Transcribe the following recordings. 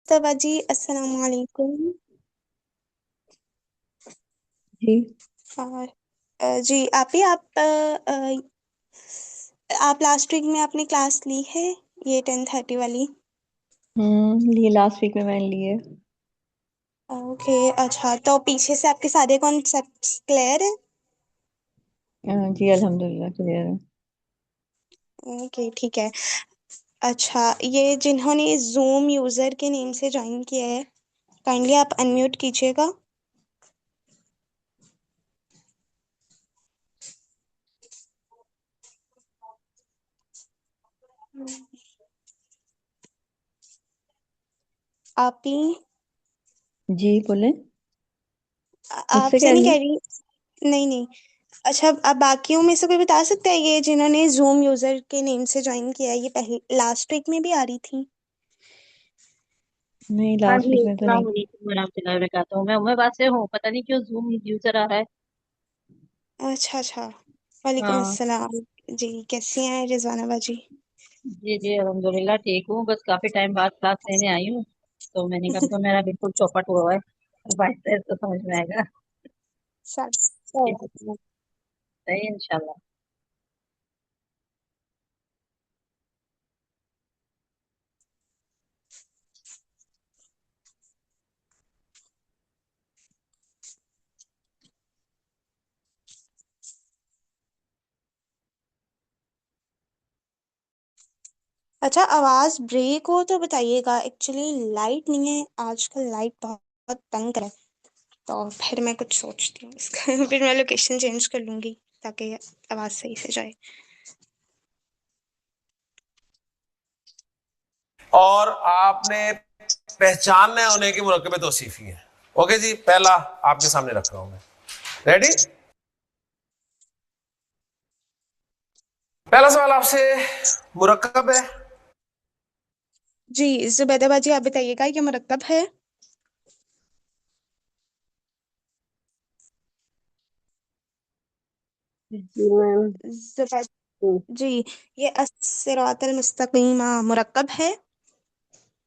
मुस्तफा जी अस्सलाम वालेकुम। जी। और जी आप लास्ट वीक में आपने क्लास ली है ये 10:30 वाली? लिए लास्ट वीक में मैंने लिए। ओके, अच्छा, तो पीछे से आपके सारे कॉन्सेप्ट्स क्लियर है? जी अल्हम्दुलिल्लाह क्लियर है। ओके, ठीक है। अच्छा, ये जिन्होंने जूम यूज़र के नेम से ज्वाइन किया है, काइंडली आप अनम्यूट कीजिएगा। आप ही? जी बोले। मुझसे आपसे कह नहीं रही कह हैं? रही। नहीं नहीं। अच्छा, अब बाकियों में से कोई बता सकता है ये जिन्होंने जूम यूजर के नेम से ज्वाइन किया है, ये पहले लास्ट वीक में भी आ रही थी? नहीं हाँ लास्ट जी, वीक में तो अस्सलाम नहीं। वालेकुम वरहमतुल्लाहि वबरकातुहू। मैं उम्र बात से हूँ, पता नहीं क्यों जूम यूजर आ रहा है। अच्छा अच्छा। वालेकुम हाँ अस्सलाम। जी, कैसी हैं रिजवाना बाजी? जी जी अल्हम्दुलिल्लाह ठीक हूँ, बस काफी टाइम बाद क्लास लेने आई हूँ, तो मैंने कहा तो मेरा बिल्कुल चौपट हुआ है। अब आहिस्ता आहिस्ता समझ में आएगा। सब ठीक है, सब। सही है इंशाल्लाह। अच्छा, आवाज ब्रेक हो तो बताइएगा, एक्चुअली लाइट नहीं है आजकल, लाइट बहुत बहुत तंग करे। तो फिर मैं कुछ सोचती हूँ इसका फिर मैं लोकेशन चेंज कर लूंगी ताकि आवाज सही से जाए। और आपने पहचानना है उन्हें कि मुरक्कब तौसीफी है। ओके जी, पहला आपके सामने रख रहा हूं मैं। रेडी? पहला सवाल आपसे मुरक्कब है। जी, जुबैदा बाजी आप बताइएगा ये मुरक्कब है? जी मैम। जुबैदा जी जी, ये अस्सिरातल मुस्तकीम मुरक्कब है?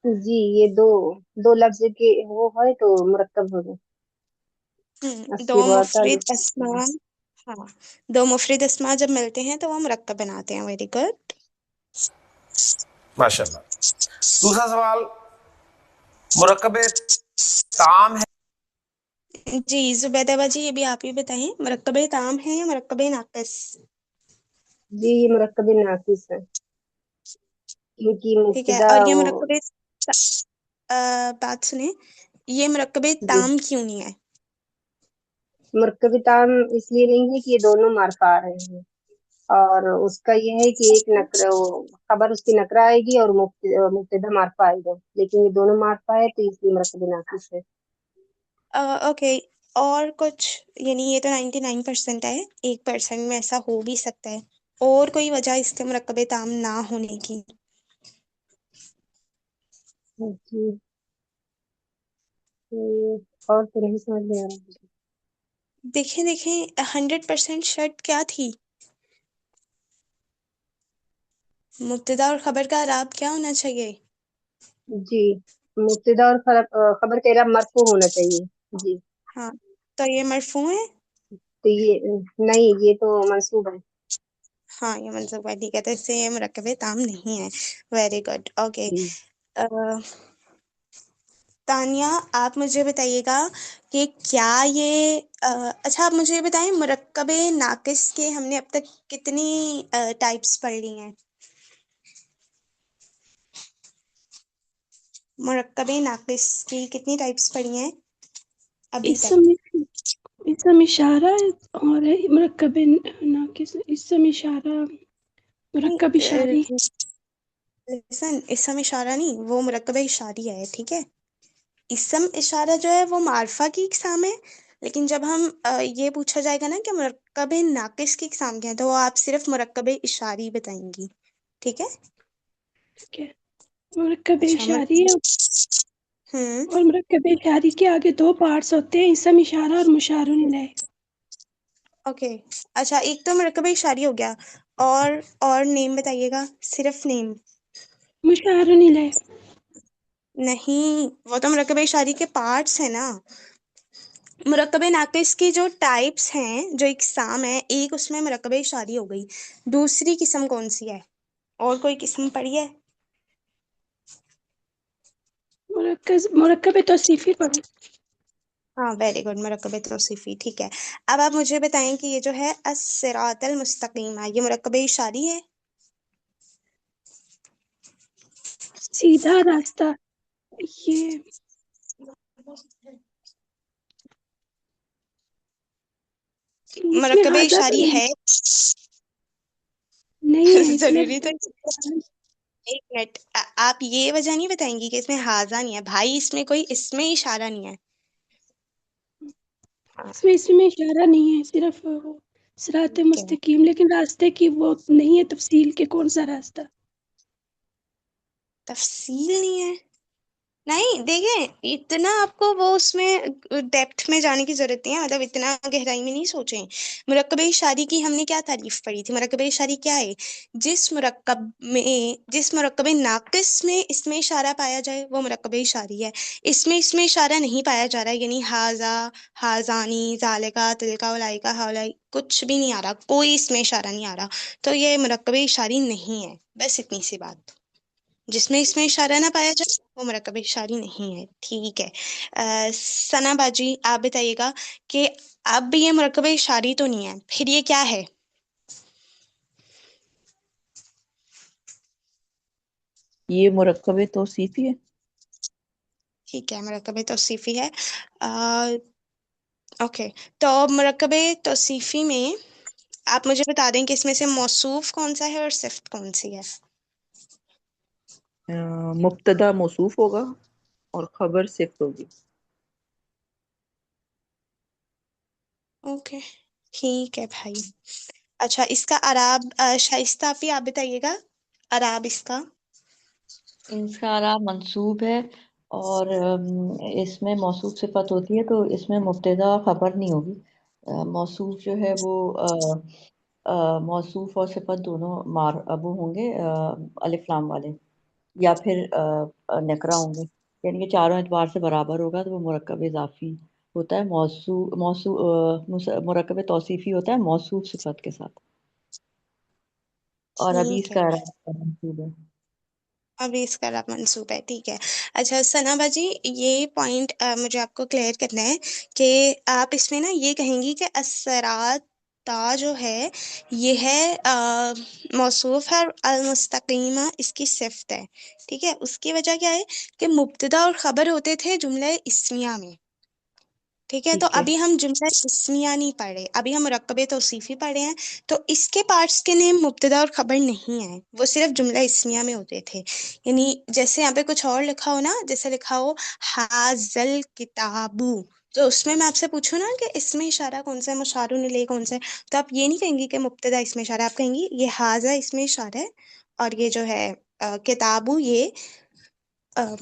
जी, ये दो दो लफ्ज के वो है तो मुरक्कब हो गए। दो अस्सिरातल मुफरिद अस्मा। मुस्तकीम। हाँ, दो मुफरिद अस्मा जब मिलते हैं तो वो मुरक्कब बनाते हैं। Very good. माशाल्लाह। दूसरा सवाल, मुरक्कब ताम है। जी, जुबैदा बाजी ये भी आप ही बताएं, मुरक्कब ताम है या मुरक्कब नाकिस? जी, ये मुरक्कब नाकिस है क्योंकि ठीक है, मुब्तदा और ये वो। बात सुने, ये मुरक्कब जी, ताम क्यों नहीं है? मुरक्कब ताम इसलिए नहीं है कि ये दोनों मार्फा आ रहे हैं, और उसका ये है कि एक नक्र वो खबर उसकी नकरा आएगी और मुब्तदा मार्फा आएगा, लेकिन ये दोनों मार्फा है तो इसलिए मुरक्कब नाकिस है। ओके, और कुछ? यानी ये तो 99% है, 1% में ऐसा हो भी सकता है। और कोई वजह इसके मुरक्कब ताम ना होने की? जी, और तो नहीं समझ में आ रहा मुझे। देखें देखें, 100% शर्त क्या थी? मुब्तदा और खबर का राब क्या होना चाहिए? जी, मुब्तदा और खबर का इराब मरफू होना चाहिए। जी, हाँ, तो ये मरफू है। तो ये नहीं, ये तो मंसूब है। हाँ, ये मंसूब है, ठीक है, तो इससे ये मुरक्कब ताम नहीं है। Very good, okay. जी तानिया, आप मुझे बताइएगा कि क्या ये अच्छा, आप मुझे ये बताएं, मुरक्कब नाकिस के हमने अब तक कितनी टाइप्स पढ़ ली हैं? मुरक्कब नाकिस की कितनी टाइप्स पढ़ी हैं अभी तक? इसम इशारा और मुरक्कब नाकिस, इसम इशारा, मुरक्कब इशारी। नहीं, लिसन, इसम इशारा नहीं, वो मुरक्कब इशारी है, ठीक है। इसम इशारा जो है वो मार्फा की इकसाम है। लेकिन जब हम ये पूछा जाएगा ना कि मुरक्कब नाकिस की इकसाम क्या है, तो वो आप सिर्फ मुरक्कब इशारी बताएंगी, ठीक है। ठीक है। मुरक्कब अच्छा, इशारी है। हम्म। और मुरक्कब इशारी के आगे दो पार्ट्स होते हैं, इसम इशारा और मुशारुन इलैह। ओके, अच्छा, एक तो मुरक्कब इशारी हो गया, और नेम बताइएगा, सिर्फ नेम। मुशारुन इलैह। नहीं, वो तो मुरक्कब इशारी के पार्ट्स है ना। मुरक्कब नाकिस की जो टाइप्स हैं, जो इकसाम है, एक उसमें मुरक्कब इशारी हो गई, दूसरी किस्म कौन सी है? और कोई किस्म पड़ी है? मुरक्कब तौसीफी पढ़े। हाँ, वेरी गुड, मुरक्कब तौसीफी, ठीक है। अब आप मुझे बताएं कि ये जो है अस्सिरातल मुस्तकीमा, ये मुरक्कब इशारी है? सीधा रास्ता, ये इसमें मुरक्कब हाजा तो इशारी है? नहीं है इसमें। जरूरी तो एक मिनट, आप ये वजह नहीं बताएंगी कि इसमें हाजा नहीं है? भाई, इसमें कोई इसमें इशारा नहीं है। हाँ, इसमें इशारा नहीं है, सिर्फ वो सिरात ठीक है। मुस्तकीम, लेकिन रास्ते की वो नहीं है तफसील के कौन सा रास्ता। तफसील नहीं है? नहीं, देखें, इतना आपको वो उसमें डेप्थ में जाने की जरूरत नहीं है, मतलब इतना गहराई में नहीं सोचें। मुरक्कब इशारी की हमने क्या तारीफ पढ़ी थी? मुरक्कब इशारी क्या है? जिस मुरक्कब नाकिस में इसमें इशारा पाया जाए वो मुरक्कब इशारी है। इसमें इशारा नहीं पाया जा रहा है, यानी हाजा, हाजानी, जालिका, तिलका, उलाइका, हाउलाई, कुछ भी नहीं आ रहा, कोई इसमें इशारा नहीं आ रहा, तो ये मुरक्कब इशारी नहीं है। बस इतनी सी बात। जिसमें इसमें इशारा ना पाया जाए वो मुरक्कब इशारी नहीं है, ठीक है। सना बाजी, आप बताइएगा कि अब ये मुरक्कब इशारी तो नहीं है, फिर ये क्या है? ये मुरक्कब तौसीफी है। ठीक है, मुरक्कब तौसीफी है। ओके, तो मुरक्कब तौसीफी में आप मुझे बता दें कि इसमें से मौसूफ कौन सा है और सिफ्त कौन सी है? मुब्तदा मौसूफ होगा और खबर सिफ्त होगी। ओके, ठीक है भाई। अच्छा, इसका अराब, शाइस्ता आप बताइएगा अराब इसका। इंशारा मंसूब है और इसमें मौसूफ सिफत होती है, तो इसमें मुब्तदा खबर नहीं होगी। मौसूफ जो है वो मौसूफ और सिफत दोनों वो होंगे अलिफ लाम वाले, या फिर नकरा होंगे, यानी कि चारों एतबार से बराबर होगा, तो वो मुरक्कब इजाफी होता है। मुरक्कब तौसीफी होता है मौसूफ सिफत के साथ। और अभी ठीक इसका है, इरादा मंसूब है। अभी इसका रब मंसूब है, ठीक है। अच्छा सना बाजी, ये पॉइंट मुझे आपको क्लियर करना है कि आप इसमें ना ये कहेंगी कि असरात ता जो है ये है मौसूफ है, और अलमुस्तकीमा इसकी सिफ्त है, ठीक है। उसकी वजह क्या है कि मुब्तदा और खबर होते थे जुमला इस्मिया में, ठीक है। तो ठीक है। अभी हम जुमला इस्मिया नहीं पढ़े, अभी हम मुरक्कब तौसीफी पढ़े हैं, तो इसके पार्ट्स के नेम मुब्तदा और खबर नहीं है, वो सिर्फ जुमला इस्मिया में होते थे। यानी जैसे यहाँ पे कुछ और लिखा हो ना, जैसे लिखा हो हाजल किताबू, तो उसमें मैं आपसे पूछूं ना कि इसमें इशारा कौन सा है, मुशारुन इलैहि कौन सा है, तो आप ये नहीं कहेंगी कि मुब्तदा इसमें इशारा, आप कहेंगी ये हाजा इसमें इशारा है, और ये जो है किताबू ये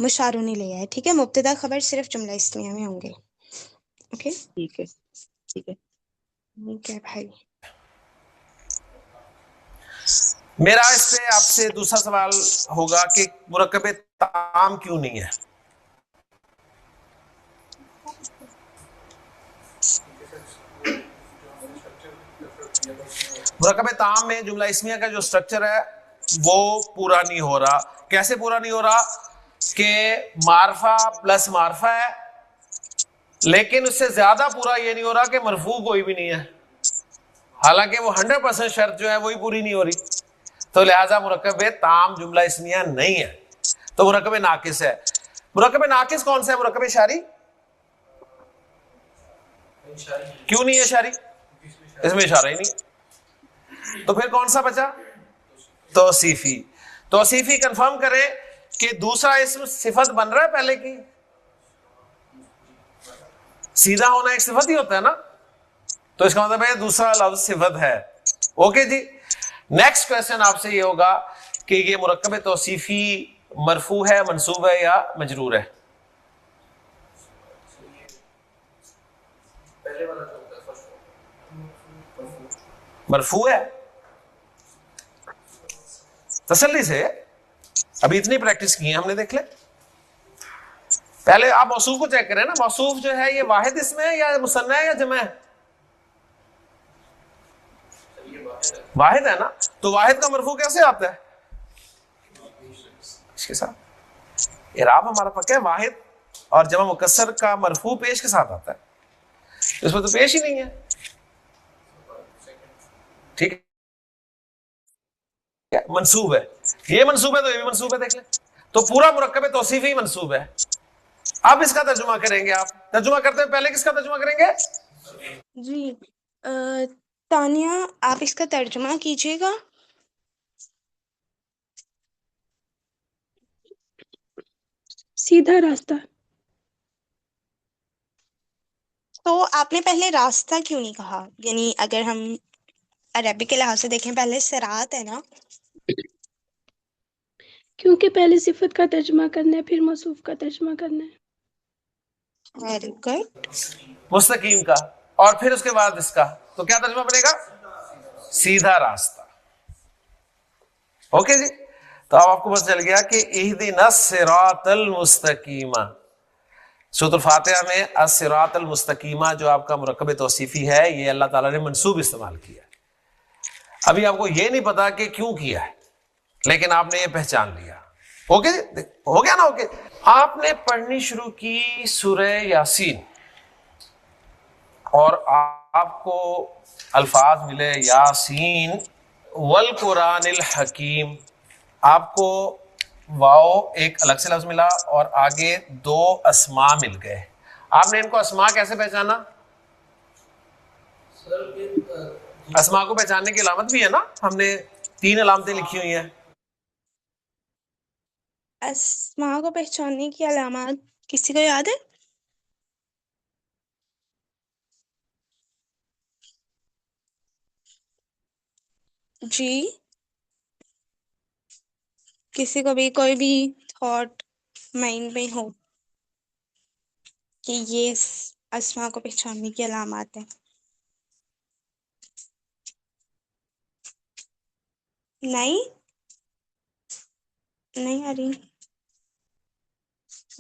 मुशारुन इलैहि है, ठीक है। मुब्तदा खबर सिर्फ जुमला इस्मिया में होंगे, ओके। ठीक है। ठीक है। ठीक है भाई। मेरा इस पे आपसे दूसरा सवाल होगा कि मुरक्कब ताम क्यों नहीं है? मुरक्कब ताम में जुमला इस्मिया का जो स्ट्रक्चर है वो पूरा नहीं हो रहा। कैसे पूरा नहीं हो रहा? कि मारफा प्लस मारफा है, लेकिन उससे ज्यादा पूरा ये नहीं हो रहा कि मरफू कोई भी नहीं है, हालांकि वो 100% शर्त जो है वही पूरी नहीं हो रही। तो लिहाजा मुरक्कब ताम जुमला इस्मिया नहीं है, तो मुरक्कब नाकिस है। मुरक्कब नाकिस कौन सा है? मुरक्कब इशारी। क्यों नहीं है इशारी? इसमें इशारा ही नहीं, तो फिर कौन सा बचा? तौसीफी। तौसीफी कंफर्म करें कि दूसरा इसम सिफत बन रहा है पहले की। सीधा होना एक सिफत ही होता है ना, तो इसका मतलब है दूसरा लफ्ज सिफत है। ओके जी, नेक्स्ट क्वेश्चन आपसे ये होगा कि ये मुरक्कब तौसीफी मरफू है, मंसूब है या मजरूर है? मरफू है। तसल्ली से, अभी इतनी प्रैक्टिस की है हमने, देख ले। पहले आप मौसूफ को चेक करें ना, मौसूफ जो है ये वाहिद इसमें है या मुसन्ना है या जमा है? वाहिद है ना, तो वाहिद का मरफू कैसे आता है? इसके साथ इराब हमारा पक्का है, वाहिद और जमा मुकस्सर का मरफू पेश के साथ आता है, इसमें तो पेश ही नहीं है। ठीक है, मंसूब है, ये मंसूब है तो ये भी मंसूब है, देख ले, तो पूरा मुरक्कब तौसीफ ही मंसूब है। अब इसका तर्जुमा करेंगे, आप तर्जुमा करते हैं, पहले किसका तर्जुमा करेंगे? जी तानिया, आप इसका तर्जुमा कीजिएगा। सीधा रास्ता। तो आपने पहले रास्ता क्यों नहीं कहा? यानी अगर हम अरबी के लिहाज से देखें, पहले सिरात है ना। क्योंकि पहले सिफत का तर्जुमा करना है, फिर मौसूफ का तर्जुमा करना है। Very good. मुस्तकीम का, और फिर उसके बाद इसका, तो क्या तर्जुमा बनेगा? सीधा रास्ता। ओके जी, तो अब आपको पता चल गया कि इहदिनस सिरातल मुस्तकीमा, सूरह फातिहा में अस-सिरातल मुस्तकीमा जो आपका मुरक्कब तौसीफी है, ये अल्लाह ताला ने मंसूब इस्तेमाल किया है। अभी आपको ये नहीं पता कि क्यों किया है, लेकिन आपने ये पहचान लिया। ओके, हो गया ना? ओके, आपने पढ़नी शुरू की सूरह यासीन और आपको अल्फाज मिले यासीन वल कुरानिल हकीम, आपको वाओ एक अलग से लफ्ज मिला और आगे दो अस्मा मिल गए। आपने इनको अस्मा कैसे पहचाना? अस्मा को पहचानने की अलामत भी है ना, हमने 3 अलामतें लिखी हुई हैं। अस्मा को पहचानने की अलामत किसी को याद है? जी, किसी को भी कोई भी थॉट माइंड में हो कि ये अस्मा को पहचानने की अलामत है? नहीं, नहीं आ रही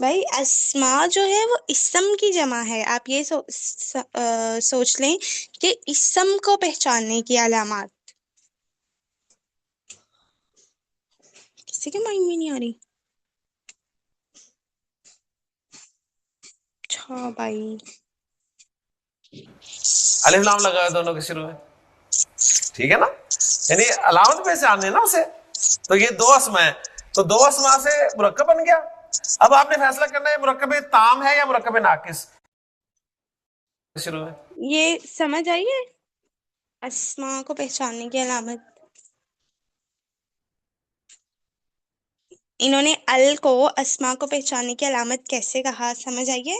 भाई। अस्मा जो है वो इस्म की जमा है। आप ये सोच लें कि इस्म को पहचानने की अलामत। किसी के माइंड में नहीं आ रही? अच्छा भाई, अलिफ लाम लगा है दोनों के शुरू में, ठीक है ना, यानी अलामत पहचाननी है ना उसे। तो ये दो अस्मा है, तो दो अस्मा से मुरक्कब बन गया। अब आपने फैसला करना है मुरक्कब ताम है या मुरक्कब नाकिस शुरू में। ये समझ आई है? अस्मा को पहचानने की अलामत, इन्होंने अल को अस्मा को पहचानने की अलामत कैसे कहा, समझ आई है?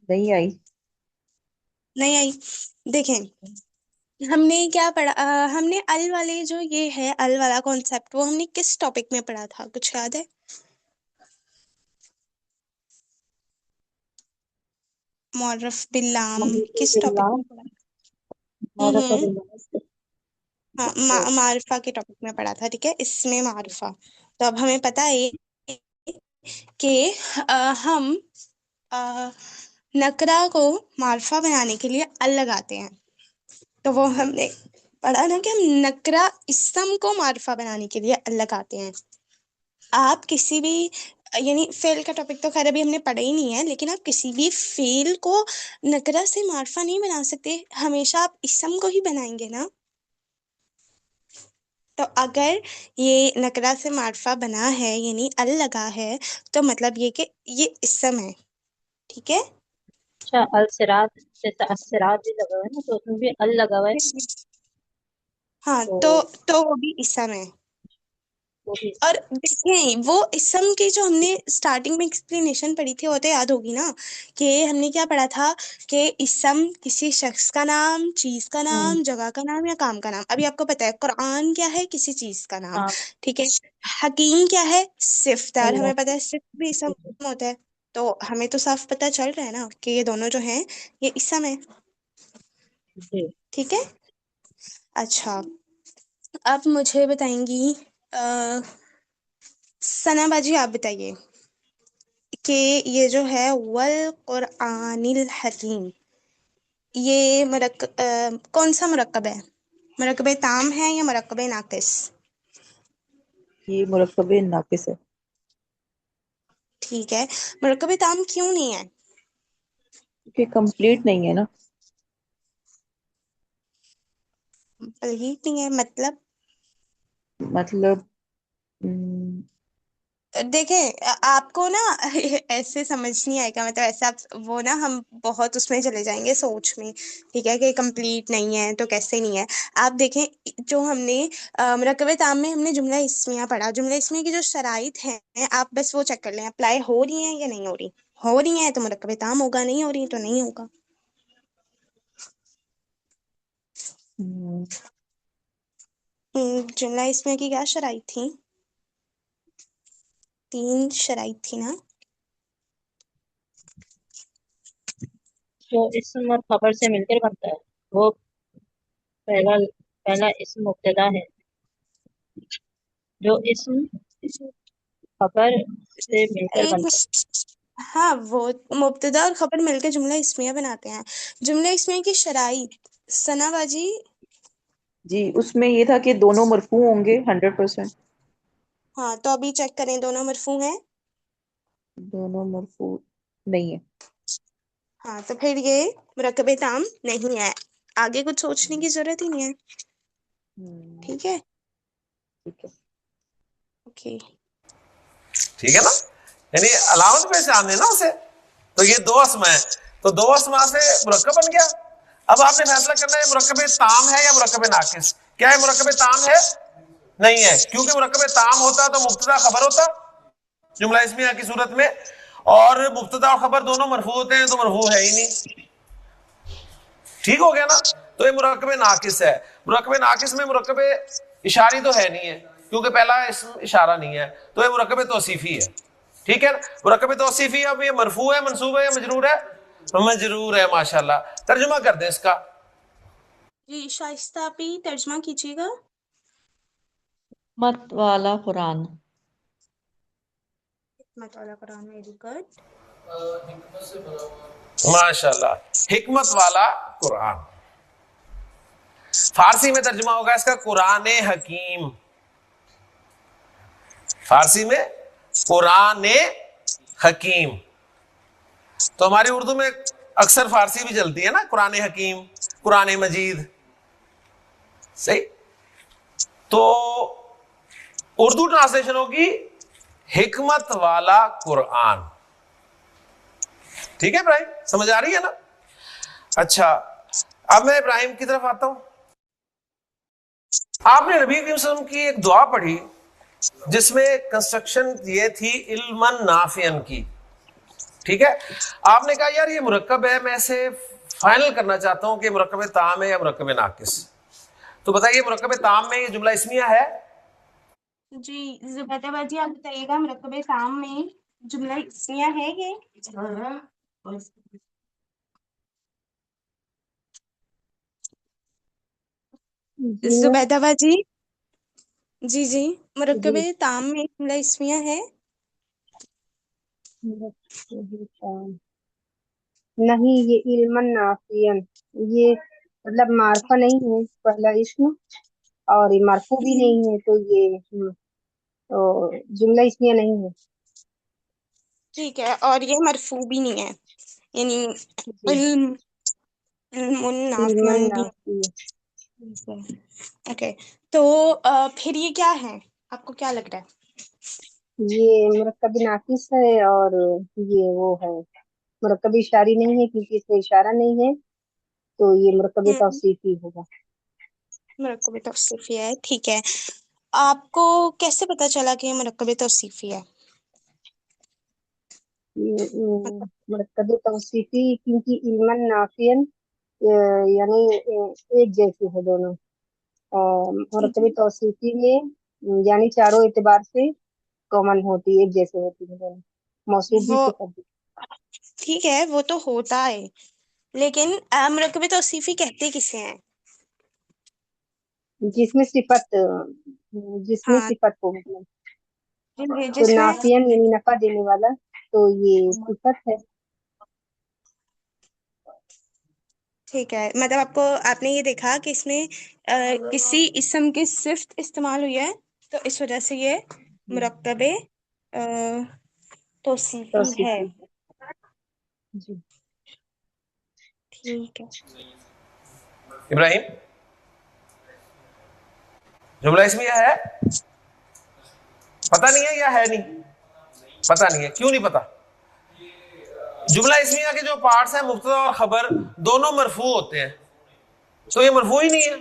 नहीं आई। नहीं आई। देखें, हमने क्या पढ़ा, हमने अल वाले जो ये है अल वाला कॉन्सेप्ट, वो हमने किस टॉपिक में पढ़ा था, कुछ याद है? मौरफ बिल्लाम किस टॉपिक में पढ़ा? हम्म हाँ, मारिफा के टॉपिक में पढ़ा था, ठीक है, इसमें मारिफा। तो अब हमें पता है कि हम नकरा को मारिफा बनाने के लिए अल लगाते हैं। तो वो हमने पढ़ा ना कि हम नकरा इस्म को मारिफा बनाने के लिए अल लगाते हैं। आप किसी भी, यानी फेल का टॉपिक तो खैर अभी हमने पढ़ा ही नहीं है, लेकिन आप किसी भी फेल को नकरा से मारिफा नहीं बना सकते, हमेशा आप इस्म को ही बनाएंगे ना। तो अगर ये नकरा से मारिफा बना है यानी अल लगा है, तो मतलब ये कि ये इस्म है, ठीक है। अच्छा, अल सिरात, जैसे अस्सिरात भी लगा हुआ है ना, तो उसमें भी अल लगा हुआ है, हाँ, तो तो वो भी इस्म है। वो भी और देखें, वो इस्म की जो हमने स्टार्टिंग में एक्सप्लेनेशन पढ़ी थी, वो तो याद होगी ना, कि हमने क्या पढ़ा था कि इस्म किसी शख्स का नाम, चीज का नाम, जगह का नाम या काम का नाम। अभी आपको पता है कुरान क्या है, किसी चीज का नाम, हाँ, ठीक है। हकीम क्या है, सिफ्तार, अल्लाह हमें पता है सिफ्त भी इस्म होता है। तो हमें तो साफ पता चल रहा है ना कि ये दोनों जो हैं ये इस्म है, जी। ठीक है। अच्छा, अब मुझे बताएंगी, सना बाजी आप बताइए कि ये जो है वल कुरआनिल हकीम, ये कौन सा मुरक्कब है? मुरक्कब ताम है या मुरक्कब नाकिस? ये मुरक्कब नाकिस है। ठीक है, मुरक्कब ताम क्यों नहीं है? क्योंकि कंप्लीट नहीं है ना। कंप्लीट नहीं है मतलब? मतलब देखें, आपको ना ऐसे समझ नहीं आएगा, मतलब ऐसे आप वो ना हम बहुत उसमें चले जाएंगे सोच में, ठीक है, कि कंप्लीट नहीं है तो कैसे नहीं है। आप देखें, जो हमने मुरक्कब ताम में हमने जुमला इस्मिया पढ़ा, जुमला इस्मिया की जो शराइत हैं आप बस वो चेक कर लें, अप्लाई हो रही हैं या नहीं हो रही। हो रही हैं तो मुरक्कब ताम होगा, नहीं हो रही तो नहीं होगा। जुमला इस्मिया की क्या शराइत थी? 3 शराइत थी ना? जो इस्म और खबर से मिलकर बनता है वो पहला पहला इस्म मुब्तदा है। जो इस्म खबर से मिलकर एक बनता हाँ, वो मुब्तदा और खबर मिलकर जुमला इस्मिया बनाते हैं। जुमला इस्मिया की शराइत सना बाजी। जी, उसमें ये था कि दोनों मरफू होंगे 100%। हाँ, तो अभी चेक करें, दोनों मरफू हैं। दोनों मरफू नहीं है। हाँ, तो फिर ये मुरक्कब ताम नहीं है। आगे कुछ सोचने की जरूरत ही नहीं है। हम्म, ठीक है, ठीक है। ओके। ठीक है ना, यानी अलामत पहचान है ना उसे। तो ये दो अस्मा है, तो दो अस्मा से मुरक्कब बन गया। अब आपने फैसला करना है मुरक्कब ताम है या मुरक्कब नाकिस। क्या है, मुरक्कब ताम है? नहीं है, क्योंकि मुरक्कब ताम होता तो मुब्तदा खबर होता जुमला इस्मिया की सूरत में, और मुब्तदा और खबर दोनों मरफू होते हैं, तो मरफू है ही नहीं। ठीक हो गया ना। तो ये मुरक्कब नाकिस है। मुरक्कब नाकिस में मुरक्कब इशारी तो है नहीं है, क्योंकि पहला इसम इशारा नहीं है, तो ये मुरक्कब तौसीफी है। ठीक है ना, मुरक्कब तौसीफी। अब ये मरफू है, मंसूब है या मजरूर है? तो मजरूर है। माशाल्लाह, तर्जुमा कर दें इसका। जी शाइस्ता, आप ही तर्जमा कीजिएगा। मत वाला कुरान। हिकमत वाला कुरान, वेरी गुड। माशाल्लाह, हिकमत वाला कुरान। फारसी में तर्जुमा होगा इसका कुरान हकीम। फारसी में कुरान हकीम। तो हमारी उर्दू में अक्सर फारसी भी चलती है ना, कुरान हकीम, कुरान मजीद। सही। तो उर्दू ट्रांसलेशन होगी हिकमत वाला कुरान। ठीक है इब्राहिम, समझ आ रही है ना? अच्छा, अब मैं इब्राहिम की तरफ आता हूं। आपने नबी करीम सल्लल्लाहु अलैहि वसल्लम की एक दुआ पढ़ी जिसमें कंस्ट्रक्शन ये थी इल्मन नाफियन की। ठीक है, आपने कहा यार ये मुरक्कब है, मैं इसे फाइनल करना चाहता हूं कि मुरक्कब ताम है या मुरक्कब नाकिस। तो बताइए, मुरक्कब ताम में ये जुमला इस्मिया है? जी जुबैदा बाजी, आप बताइएगा, मुरक्कब ताम में जुमला इस्मिया है ये? जी मैम। जुबैदा बाजी, जी जी, मुरक्कब जी ताम में जुमला इस्मिया है? नहीं, ये इल्मन नाफियन, ये मतलब मार्फा नहीं है पहला इस्म, और ये मरफू भी नहीं है, तो ये तो जुमला इसमें नहीं है। ठीक है, और ये मरफू भी नहीं है, यानी जी, इल्म इल्मुन इल्मन नाफियन भी नाफियन। नहीं है। ओके, तो फिर ये क्या है, आपको क्या लग रहा है? ये मुरक्कब नाकिस है, और ये वो है मुरक्कब इशारी नहीं है, क्योंकि इसमें इशारा नहीं है, तो ये मुरक्कब हम्म, तौसीफी होगा। मुरक्कब तौसीफी है, ठीक है। आपको कैसे पता चला कि ये मुरक्कब तौसीफी है? ये मतलब मुरक्कब तौसीफी, क्योंकि इल्मन नाफियन यानी एक जैसे है दोनों। जी मुरक्कब जी तौसीफी में यानी चारों एतबार से कॉमन होती है, एक जैसे होती है दोनों, मौसूफ भी वो सिफत ठीक है, वो तो होता है, लेकिन मुरक्कब तौसीफी कहते किसे हैं? भी। जिसमें सिफत हाँ, हो मतलब। जी तो जिसमें नाफियन यानी नफा देने वाला, तो ये सिफत है। ठीक है, मतलब आपने ये देखा कि इसमें किसी इसम की सिफ्त इस्तेमाल हुई है, तो इस वजह से ये मुरक्कबे तौसीफी है। तौसीफी जी। ठीक है। इब्राहिम, जुमला इस्मिया है? पता नहीं है या है नहीं? पता नहीं है। क्यों नहीं पता? जुमला इस्मिया के जो पार्ट्स हैं, मुब्तदा और खबर, दोनों मरफू होते हैं, तो ये मरफू ही नहीं है।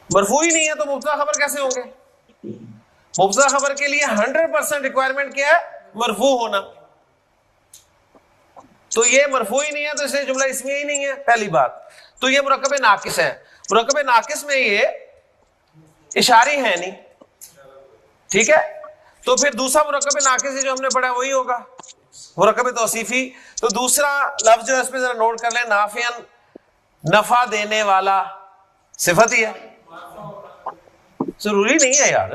मरफू ही नहीं है तो मुब्तदा खबर कैसे होंगे? मुब्तदा खबर के लिए 100% रिक्वायरमेंट क्या है? मरफू होना। तो ये मरफू ही नहीं है, तो इसलिए जुमला इस्मिया ही नहीं है, पहली बात। तो ये मुरक्कब नाकिस है। मुरक्कब नाकिस में ये इशारी है नहीं, ठीक है। तो फिर दूसरा मुरक्कब नाकिस जो हमने पढ़ा वही होगा, मुरक्कब तौसीफी। तो दूसरा लफ्ज जो है, इस पे जरा नोट कर लें, नाफियन, नफा देने वाला, सिफत ही है। जरूरी नहीं है यार,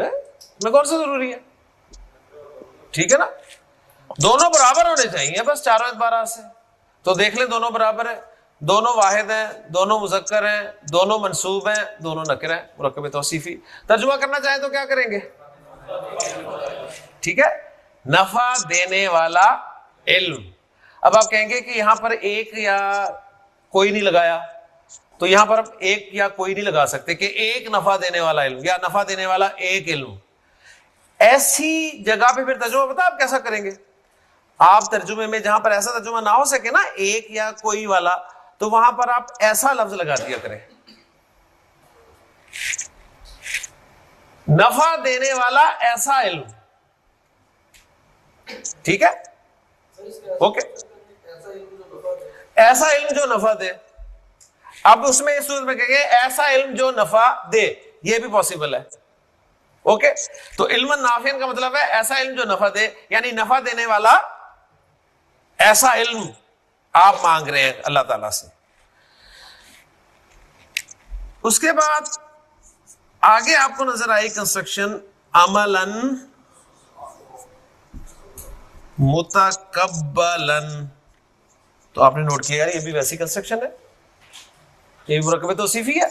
मैं कौन सा जरूरी है, ठीक है ना। दोनों बराबर होने चाहिए बस चारों एतबारात से। तो देख लें, दोनों बराबर है, दोनों वाहिद हैं, दोनों मुज़क्कर हैं, दोनों मंसूब हैं, दोनों नकिर हैं, मुरक्कब तौसीफी। तर्जुमा करना चाहें तो क्या करेंगे? ठीक है, नफा देने वाला इल्म। अब आप कहेंगे कि यहां पर एक या कोई नहीं लगाया, तो यहां पर हम एक या कोई नहीं लगा सकते कि एक नफा देने वाला इल्म या नफा देने वाला एक इल्म। ऐसी जगह पे फिर तर्जुमा पता आप कैसा करेंगे? आप तर्जुमे में जहां पर ऐसा तर्जुमा ना हो सके ना, एक या कोई वाला, तो वहां पर आप ऐसा लफ्ज लगा दिया करें, नफा देने वाला ऐसा इल्म। ठीक है, ओके, ऐसा इल्म जो नफा दे। अब उसमें इस सूरत में कहेंगे ऐसा इल्म जो नफा दे, ये भी पॉसिबल है। ओके, तो इल्म नाफियन का मतलब है ऐसा इल्म जो नफा दे, यानी नफा देने वाला ऐसा इल्म आप मांग रहे हैं अल्लाह ताला से। उसके बाद आगे आपको नजर आई कंस्ट्रक्शन, अमलन मुतकब्बलन। तो आपने नोट किया यार, ये भी वैसी कंस्ट्रक्शन है, ये भी मुरक्कब तौसीफी है।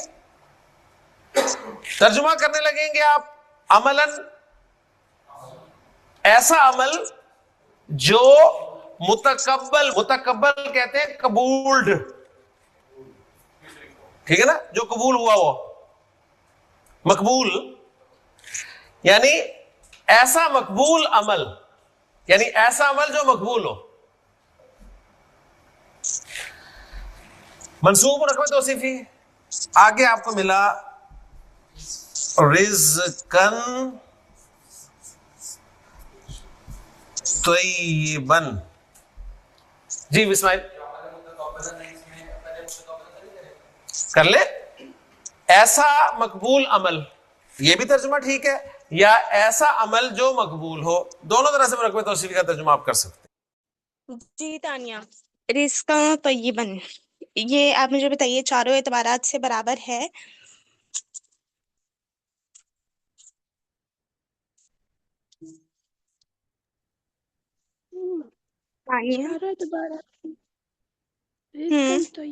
तर्जुमा करने लगेंगे आप, अमलन ऐसा अमल जो मुतकब्बल, मुतकब्बल कहते हैं कबूल्ड, ठीक है ना, जो कबूल हुआ वो मकबूल, यानी ऐसा मकबूल अमल, यानी ऐसा अमल जो मकबूल हो। मंसूब मुरक्कब तौसीफी। आगे आपको मिला रिज़्क़न तय्यिबन। जी बिस्माइल कर ले, ऐसा मकबूल अमल, ये भी तर्जुमा ठीक है, या ऐसा अमल जो मकबूल हो, दोनों तरह से मुरक्कब तौसीफी का तर्जुमा आप कर सकते हैं। जी तानिया, रिज़्क़न तय्यिबन, ये आप मुझे बताइए चारों एतबारात से बराबर है? तानिया। चारों दोबारा हम्म, रिस्कन तो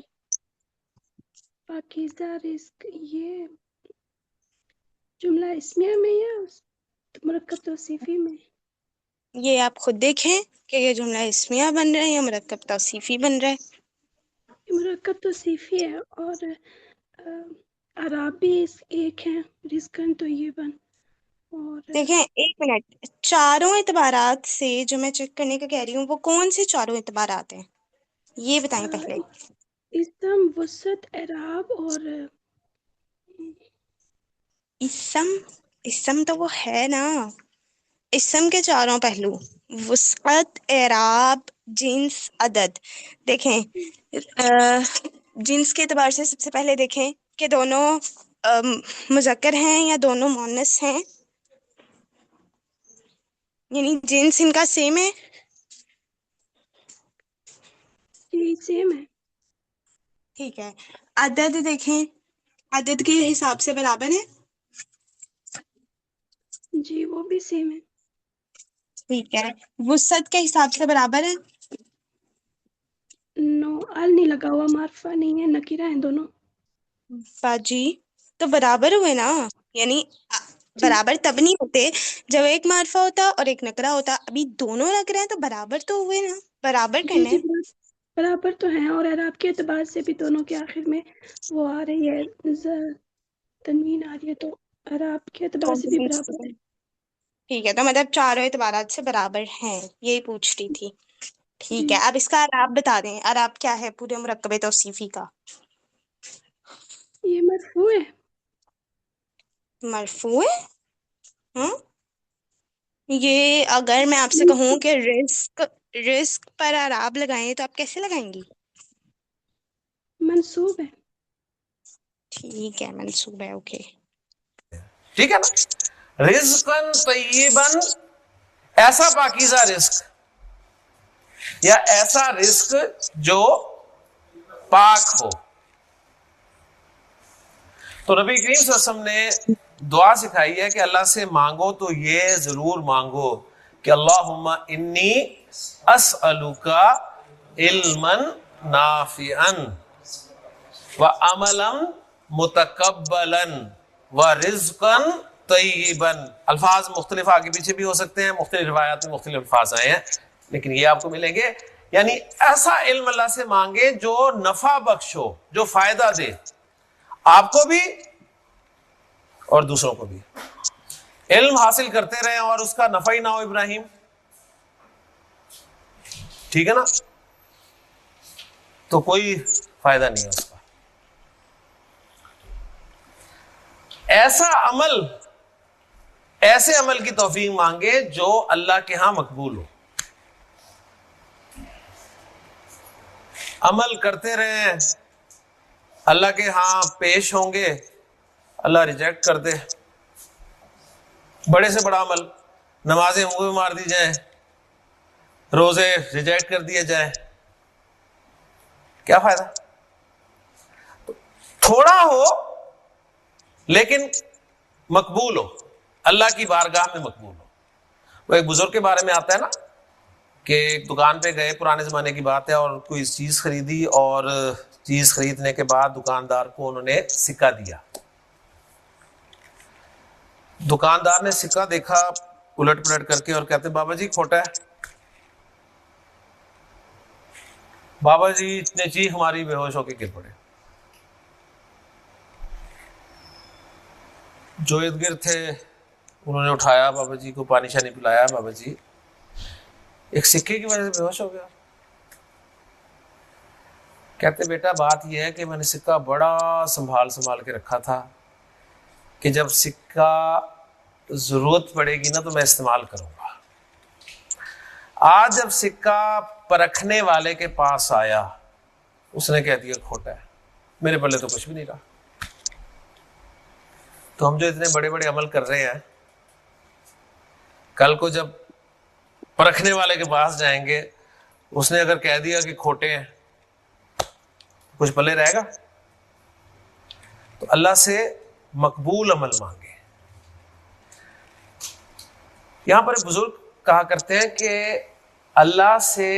पाकीज़ा रिस्क, ये जुमला इस्मिया में या मुरक्कब तौसीफी में? ये आप खुद देखें कि ये जुमला इस्मिया बन रहा है या मुरक्कब तौसीफी बन रहा है। ये मुरक्कब तौसीफी है, और अराबी एक है, रिस्कन तो ये बन, और देखें एक मिनट, चारों एतबारात से जो मैं चेक करने का कह रही हूँ वो कौन से चारों एतबारात हैं, ये बताएं पहले। इसम, वसत, एराब और इसम, इसम तो वो है ना, इसम के चारों पहलू, वुसअत, एराब, जिन्स, अदद। देखें जिन्स के एतबार से सबसे पहले देखें कि दोनों मुज़क्कर हैं या दोनों मुअन्नस हैं, यानी जिन्स इनका सेम है। ये सेम है। ठीक है, अदद देखें, अदद के हिसाब से बराबर है। जी वो भी सेम है। ठीक है, वुसअत के हिसाब से बराबर है। नो, अल नहीं लगा हुआ, मार्फा नहीं है, नकीरा है दोनों। बाजी तो बराबर हुए ना, यानी जी बराबर तब नहीं होते जब एक मार्फा होता और एक नकरा होता। अभी दोनों नकरे हैं तो बराबर तो हुए ना, बराबर जी करना जी है। बराबर तो हैं, और एराब के एतबार से भी दोनों के आखिर में वो आ रही है, तनवीन आ रही है, तो एराब के एतबार कौन से से भी बीच बराबर है। से? ठीक है, तो मतलब चारों एतबारात से बराबर हैं, यही पूछ रही थी। ठीक है, जी अब इसका अराब बता दें, अराब क्या है पूरे मुरक्कबे तौसीफी का? ये मरफू है। मरफू है। हाँ, ये अगर मैं आपसे कहूँ कि रिस्क रिस्क पर अराब लगाएं तो आप कैसे लगाएंगी? मंसूब है। ठीक है, मंसूब है, ओके। ठीक है ना। रिज़्क़न तय्यबन, ऐसा पाकीज़ा रिस्क या ऐसा रिस्क जो पाक हो। तो नबी करीम सल्लल्लाहु अलैहि वसल्लम ने दुआ सिखाई है कि अल्लाह से मांगो तो ये जरूर मांगो कि अल्लाहुम्मा इन्नी अस्अलुका इल्मन नाफिअन व अमलन मुतकब्बलन व रिज़्क़न तय्यबन। अल्फाज मुख्तलिफ आगे पीछे भी हो सकते हैं, मुख्तलिफ रिवायात में मुख्तलिफ अल्फाज आए हैं, लेकिन ये आपको मिलेंगे। यानी ऐसा इल्म अल्लाह से मांगे जो नफा बख्श हो, जो फायदा दे आपको भी और दूसरों को भी। इल्म हासिल करते रहें और उसका नफा ही ना हो इब्राहिम, ठीक है ना, तो कोई फायदा नहीं है उसका। ऐसे अमल की तौफीक मांगे जो अल्लाह के यहां मकबूल हो। अमल करते रहें, अल्लाह के यहां पेश होंगे, अल्लाह रिजेक्ट कर दे। बड़े से बड़ा अमल, नमाजें मुंह में मार दी जाए, रोजे रिजेक्ट कर दिए जाए, क्या फायदा? थोड़ा हो लेकिन मकबूल हो, अल्लाह की बारगाह में मकबूल हो। वो एक बुजुर्ग के बारे में आता है ना कि एक दुकान पे गए, पुराने जमाने की बात है, और कोई चीज खरीदी और चीज खरीदने के बाद दुकानदार को उन्होंने सिक्का दिया। दुकानदार ने सिक्का देखा उलट पुलट करके और कहते बाबा जी खोटा है। बाबा जी इतने चीख हमारी, बेहोश होकर गिर पड़े। जो इर्द गिर्द थे उन्होंने उठाया बाबा जी को, पानी शानी पिलाया। बाबा जी एक सिक्के की वजह से बेहोश हो गया। कहते बेटा बात यह है कि मैंने सिक्का बड़ा संभाल संभाल के रखा था कि जब सिक्का जरूरत पड़ेगी ना तो मैं इस्तेमाल करूंगा। आज जब सिक्का परखने वाले के पास आया, उसने कह दिया खोटा है, मेरे पल्ले तो कुछ भी नहीं रहा। तो हम जो इतने बड़े बड़े अमल कर रहे हैं, कल को जब परखने वाले के पास जाएंगे, उसने अगर कह दिया कि खोटे हैं, कुछ पल्ले रहेगा? तो अल्लाह से मकबूल अमल मांगे। यहां पर एक बुजुर्ग कहा करते हैं कि अल्लाह से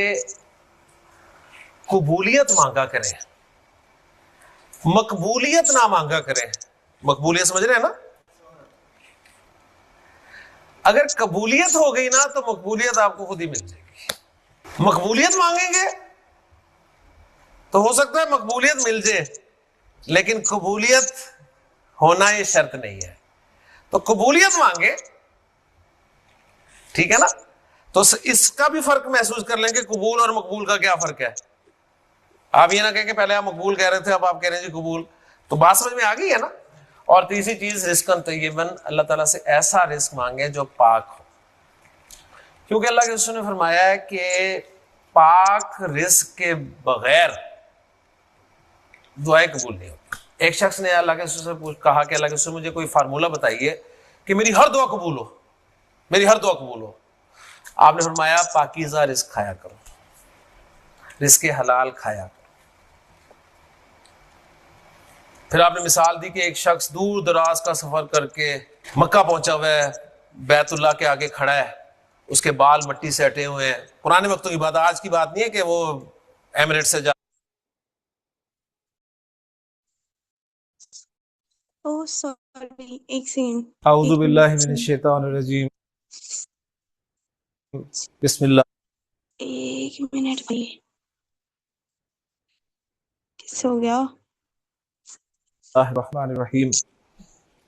कबूलियत मांगा करें, मकबूलियत ना मांगा करें। मकबूलियत समझ रहे हैं ना? अगर कबूलियत हो गई ना तो मकबूलियत आपको खुद ही मिल जाएगी। मकबूलियत मांगेंगे तो हो सकता है मकबूलियत मिल जाए, लेकिन कबूलियत होना ये शर्त नहीं है। तो कबूलियत मांगे, ठीक है ना? तो इसका भी फर्क महसूस कर लेंगे, कबूल और मकबूल का क्या फर्क है। आप ये ना कहें कि पहले आप मकबूल कह रहे थे, अब आप कह रहे हैं जी कबूल। तो बात समझ में आ गई है ना? और तीसरी चीज रिस्कन तय्यबन, अल्लाह ताला से ऐसा रिस्क मांगे जो पाक हो, क्योंकि अल्लाह के रसूल ने फरमाया है कि पाक रिस्क के बगैर दुआएं कबूल नहीं होती। एक शख्स ने अल्लाह के रसूल से कहा कि अल्लाह के रसूल मुझे कोई फार्मूला बताइए कि मेरी हर दुआ कबूल हो, मेरी हर दुआ कबूल हो। आपने फरमाया पाकीज़ा रिस्क खाया करो, रिस्क हलाल खाया करो। फिर आपने मिसाल दी कि एक शख्स दूर दराज का सफर करके मक्का पहुंचा हुआ है, بیت اللہ کے آگے کھڑا ہے، اس کے بال مٹی سے ہٹے ہوئے ہیں. پرانے وقتوں کی بات، آج کی بات نہیں ہے کہ وہ ایمریٹ سے جا. او سوری، ایک سیکنڈ. اعوذ باللہ من الشیطان الرجیم، بسم اللہ. ایک منٹ بھی کس ہو گیا؟ اللہ الرحمن الرحیم.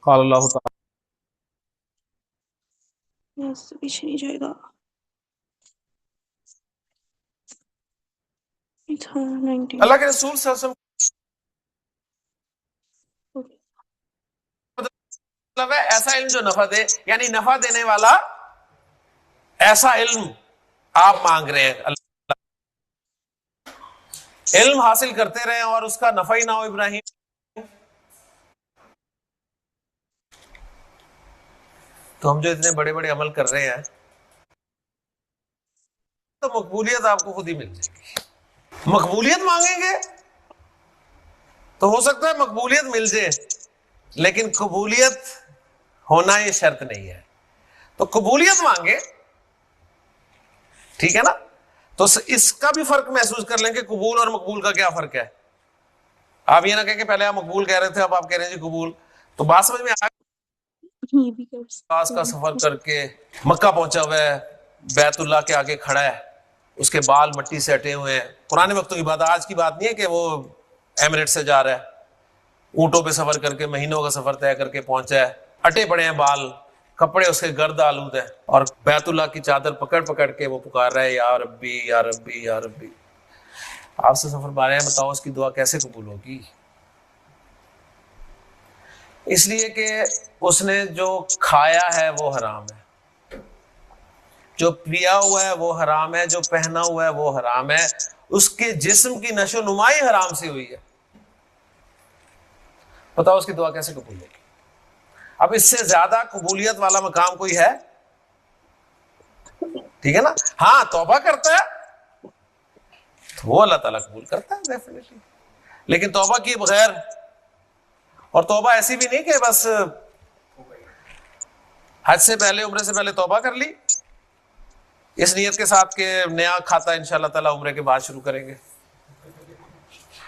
قال اللہ تعالی، یس تو پیچھے نہیں جائے گا. 19. اللہ کے رسول صلی اللہ علیہ وسلم مطلب ہے ایسا علم جو نفع دے، یعنی نفع دینے والا ایسا علم آپ مانگ رہے ہیں. علم حاصل کرتے رہیں اور اس کا نفع ہی نہ ہو. ابراہیم تو ہم جو اتنے بڑے بڑے عمل کر رہے ہیں تو مقبولیت آپ کو خود ہی مل جائے گی. مقبولیت مانگیں گے تو ہو سکتا ہے مقبولیت مل جائے، لیکن قبولیت ہونا یہ شرط نہیں ہے. تو قبولیت مانگے، ٹھیک ہے نا. تو اس کا بھی فرق محسوس کر لیں کہ قبول اور مقبول کا کیا فرق ہے. آپ یہ نہ کہیں کہ پہلے آپ مقبول کہہ رہے تھے اب آپ کہہ رہے ہیں جی قبول. تو بات سمجھ میں یہ بھی کر آس سکتے کا ہیں. سفر کر کے مکہ پہنچا ہوا ہے، بیت اللہ کے آگے کھڑا ہے، اس کے بال مٹی سے ہٹے ہوئے ہیں. پرانے وقتوں کی بات، آج کی بات نہیں ہے کہ وہ ایمریٹ سے جا رہا ہے، اونٹوں پہ سفر کر کے مہینوں کا سفر طے کر کے پہنچا ہے، اٹے پڑے ہیں بال، کپڑے اس کے گرد آلود ہیں، اور بیت اللہ کی چادر پکڑ پکڑ کے وہ پکار رہا ہے یا ربی یا ربی یا ربی. آپ سے سفر بارے ہیں، بتاؤ اس کی دعا کیسے قبول ہوگی؟ اس لیے کہ اس نے جو کھایا ہے وہ حرام ہے، جو پیا ہوا ہے وہ حرام ہے، جو پہنا ہوا ہے وہ حرام ہے، اس کے جسم کی نشو و نمائی حرام سے ہوئی ہے. بتاؤ اس کی دعا کیسے قبول ہوگی؟ اب اس سے زیادہ قبولیت والا مقام کوئی ہے؟ ٹھیک ہے نا. ہاں توبہ کرتا ہے تو وہ اللہ تعالیٰ قبول کرتا ہے ڈیفینیٹلی، لیکن توبہ کی بغیر، اور توبہ ایسی بھی نہیں کہ بس حج سے پہلے عمرے سے پہلے توبہ کر لی اس نیت کے ساتھ کہ نیا کھاتا انشاءاللہ تعالیٰ عمرے کے بعد شروع کریں گے،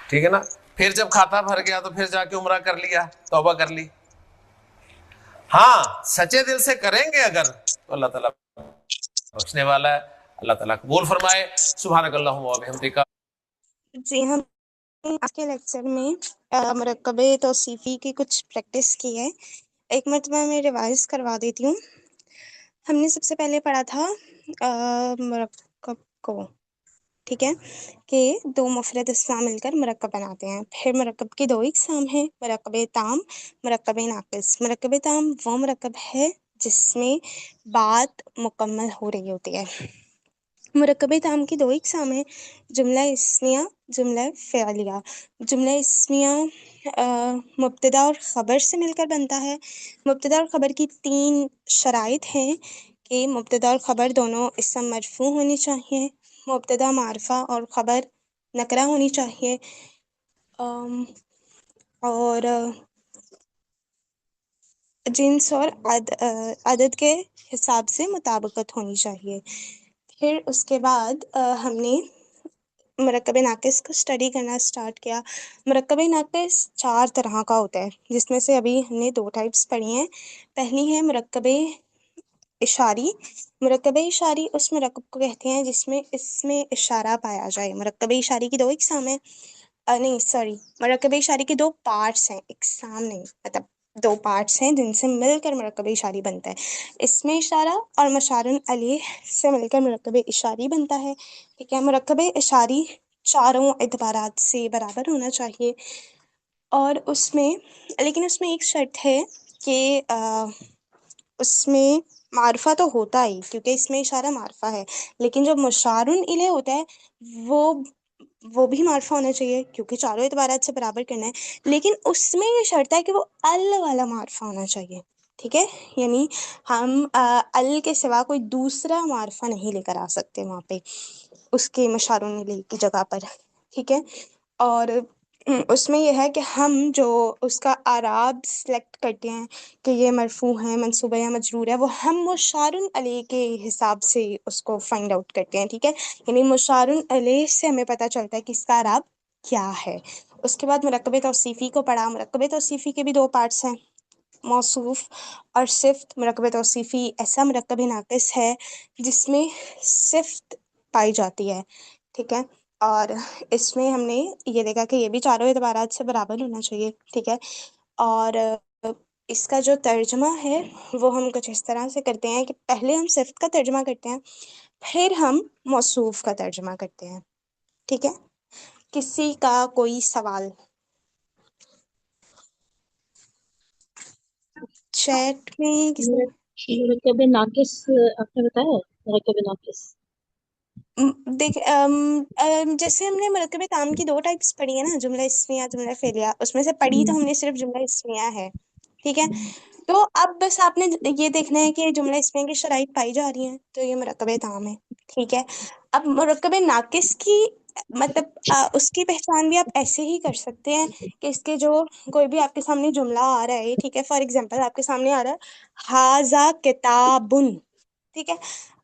ٹھیک ہے نا. پھر جب کھاتا بھر گیا تو پھر جا کے عمرہ کر لیا، توبہ کر لی. ہاں سچے دل سے کریں گے اگر تو اللہ تعالیٰ بخشنے والا ہے. اللہ تعالیٰ قبول فرمائے. سبحانک اللہم و بحمدک. جی ہم آج کے لیکچر میں مرکبِ توصیفی کی کچھ پریکٹس کی ہے. ایک مرتبہ میں ریوائز کروا دیتی ہوں. ہم نے سب سے پہلے پڑھا تھا مرکب کو، ٹھیک ہے، کہ دو مفرد اسماء مل کر مرکب بناتے ہیں. پھر مرکب کی دو اقسام ہیں، مرکب تام، مرکب ناقص. مرکب تام وہ مرکب ہے جس میں بات مکمل ہو رہی ہوتی ہے. مرکب تام کی دو اقسام ہیں، جملہ اسمیہ، جملہ فعلیہ. جملہ اسمیہ مبتدا اور خبر سے مل کر بنتا ہے. مبتدا اور خبر کی 3 شرائط ہیں کہ مبتدا اور خبر دونوں اسم مرفوع ہونی چاہیے، مبتدا معرفہ اور خبر نکرہ ہونی چاہیے، اور جنس اور عدد کے حساب سے مطابقت ہونی چاہیے. پھر اس کے بعد ہم نے مرکب ناقص کو اسٹڈی کرنا اسٹارٹ کیا. مرکب ناقص 4 طرح کا ہوتا ہے، جس میں سے ابھی ہم نے 2 ٹائپس پڑھی ہیں. پہلی ہے مرکب اشاری. مرکب اشاری اس مرکب کو کہتے ہیں جس میں اس میں اشارہ پایا جائے. مرکب اشاری کی 2 اقسام ہیں، نہیں سوری، مرکب اشاری کے 2 پارٹس ہیں، اقسام نہیں، مطلب 2 پارٹس ہیں جن سے مل کر مرکب اشاری بنتا ہے. اس میں اشارہ اور مشار علیہ سے مل کر مرکب اشاری بنتا ہے. ٹھیک ہے. مرکب اشاری چاروں اعتبارات سے برابر ہونا چاہیے، اور اس میں لیکن اس میں ایک شرط ہے کہ اس میں معرفہ تو ہوتا ہی، کیونکہ اس میں اشارہ معرفہ ہے، لیکن جو مشار الیہ ہوتا ہے وہ بھی معرفہ ہونا چاہیے، کیونکہ چاروں اعتبارات سے برابر کرنا ہے. لیکن اس میں یہ شرط ہے کہ وہ ال والا معرفہ ہونا چاہیے. ٹھیک ہے، یعنی ہم ال کے سوا کوئی دوسرا معرفہ نہیں لے کر آ سکتے وہاں پہ اس کے مشار الیہ کی جگہ پر. ٹھیک ہے. اور उसमें यह है कि हम जो उसका आराब सेलेक्ट करते हैं कि ये मरफू है, मंसूब है या मजरूर है, वो हम मुशारुन अलैह के हिसाब से उसको फाइंड आउट करते हैं, ठीक है। यानी मुशारुन अलैह से हमें पता चलता है कि इसका आराब क्या है। उसके बाद मुरक्कब तौसीफ़ी को पढ़ा। मुरक्कब तौसीफ़ी के भी दो पार्ट्स हैं, मौसूफ और सिफ्त। मुरक्कब तौसीफ़ी ऐसा मुरक्कब नाक़िस है जिसमें सिफ्त पाई जाती है, ठीक है। और इसमें हमने ये देखा कि ये भी चारों एतबारात से बराबर होना चाहिए, ठीक है। और इसका जो तर्जमा है वो हम कुछ इस तरह से करते हैं कि पहले हम सिफ्त का तर्जमा करते हैं, फिर हम मौसूफ का तर्जमा करते हैं, ठीक है। किसी का कोई सवाल चैट में किसी मुरक्कब नाकिस आपने बताया, मुरक्कब नाकिस देख जैसे हमने मुरक्कब ताम की दो टाइप्स पढ़ी है ना, जुमला इस्मिया, जुमला फेलिया। उसमें से पढ़ी तो हमने सिर्फ जुमला इस्मिया है, ठीक है। तो अब बस आपने ये देखना है कि जुमला इस्मिया की शराइत पाई जा रही हैं, तो ये मुरक्कब ताम है, ठीक है। अब मुरक्कब नाकिस की मतलब उसकी पहचान भी आप ऐसे ही कर सकते हैं कि इसके जो कोई भी आपके सामने जुमला आ रहा है, ठीक है, फॉर एग्जाम्पल आपके सामने आ रहा है हाजा किताबुन, ठीक है।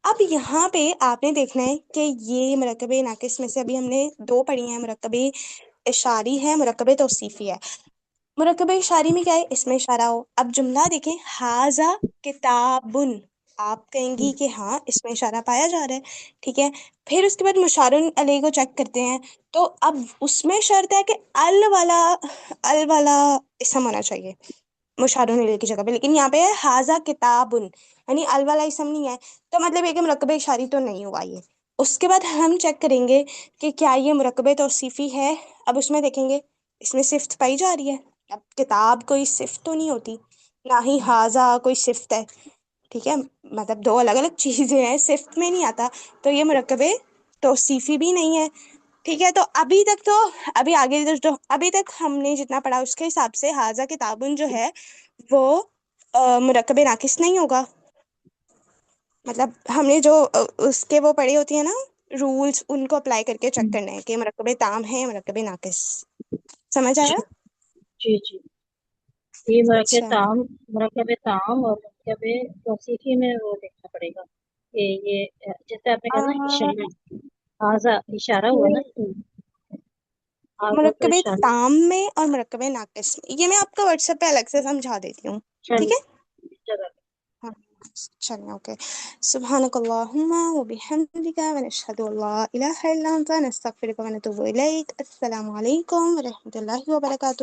अब यहाँ पे आपने देखना है कि ये मुरक्कब नाकिस में से अभी हमने दो पढ़ी हैं, मुरक्कब इशारी है, मुरक्कब तौसीफी है। मुरक्कब इशारी में क्या है, इसमें इशारा हो। अब जुमला देखें, हाजा किताबुन, आप कहेंगी कि हाँ इसमें इशारा पाया जा रहा है, ठीक है। फिर उसके बाद मुशारुन अलैह को चेक करते हैं, तो अब उसमें शर्त है कि अल वाला इसम होना चाहिए मुशारुन अलैह की जगह पे, लेकिन यहाँ पे है हाजा किताबुन, यानी अल वाला इसम नहीं है, तो मतलब है कि मुरक्कब इशारी तो नहीं हुआ ये। उसके बाद हम चेक करेंगे कि क्या ये मुरक्कब तौसीफी है। अब उसमें देखेंगे इसमें सिफ्त पाई जा रही है। अब किताब कोई सिफ्त तो नहीं होती, ना ही हाजा कोई सिफ्त है, ठीक है। मतलब दो अलग अलग चीजें हैं, सिफ्त में नहीं आता, तो ये मुरक्कब तौसीफी भी नहीं है, ठीक है। तो अभी तक तो अभी आगे जो अभी तक हमने जितना पढ़ा उसके हिसाब से हाजा किताबुन जो है वो मुरक्कब नाकिस नहीं होगा। मतलब हमने जो उसके वो पढ़े होती है ना रूल्स, उनको अप्लाई करके चेक करना है कि मुरक्कब ताम है, मुरक्कब नाकिस। समझ आया? जी जी, ये अच्छा मुरक्कब ताम और मुरक्कब तौसीफी में वो देखना पड़ेगा कि ये जैसे आपने कहा ना आ, इशारा, हाजा इशारा हुआ ना, हाजा तो मुरक्कब इशारा। ताम में और मुरक्कब नाकिस में, ये मैं आपको व्हाट्सएप पे अलग से समझा देती हूँ, ठीक चलिए, है। हाँ चलिए, ओके। सुब्हानकल्लाहुम्मा व बिहम्दिका व नशहदु अल्ला इलाहा इल्ला अंता नस्तगफिरुका व नतूबु इलैक। अस्सलामु अलैकुम व रहमतुल्लाहि व बरकातुहू।